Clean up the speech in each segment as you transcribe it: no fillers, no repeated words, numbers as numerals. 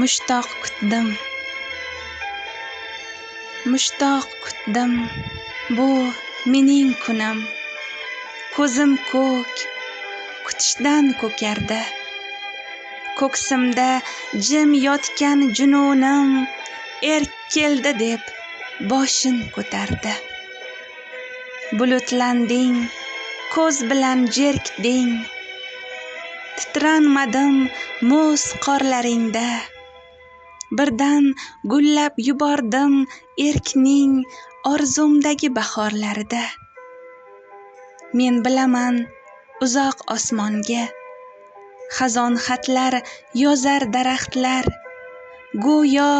Mushtoq kutdim, mushtoq kutdim, bu mening kunim. Ko'zim ko'k, kutishdan ko'kardi. Ko'ksimda jim yotgan jununim erk keldi deb boshin ko'tardi. Bulutlanding, ko'z bilan jerkding, titranmadim muz qorlaringda. Birdan gullab yubordim erkning orzumdagi bahorlarida. Men bilaman uzoq osmonga xazon xatlar yozar daraxtlar, go'yo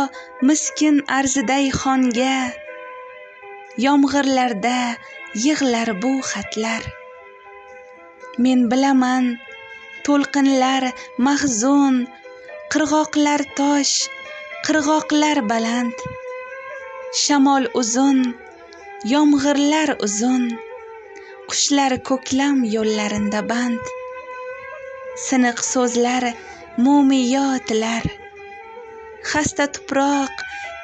miskin arziday xonga. Yomg'irlarda yig'lar bu xatlar. Men bilaman to'lqinlar mahzun, qirg'oqlar tosh, qirg'oqlar baland. Shamol uzun, yomg'irlar uzun, qushlar ko'klam yo'llarinda band. Siniq so'zlar mo'miyo tilar, xasta tuproq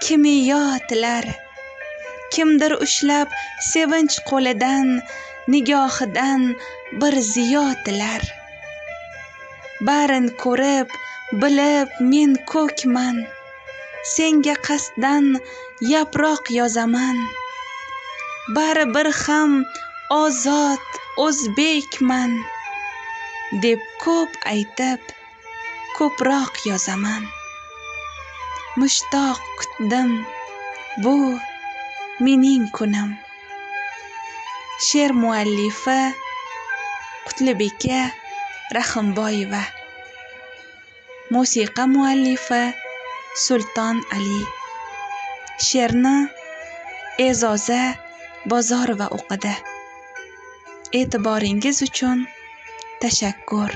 kimiyo tilar. Kimdir ushlab sevinch qo'lidan, nigohidan bir ziyo tilar. Barin ko'rib, bilib men ko'kman, senga qasddan yaproq yozaman. Bari bir ham ozod o'zbekman deb ko'p aytib, ko'proq yozaman. Mushtoq kutdim, bu mening kunim. She'r muallifi Qutlibeka Rahimboyeva. Musiqa muallifi Sulton Ali. She'rni E'zoza Bozorova o'qidi. E'tiboringiz uchun tashakkur.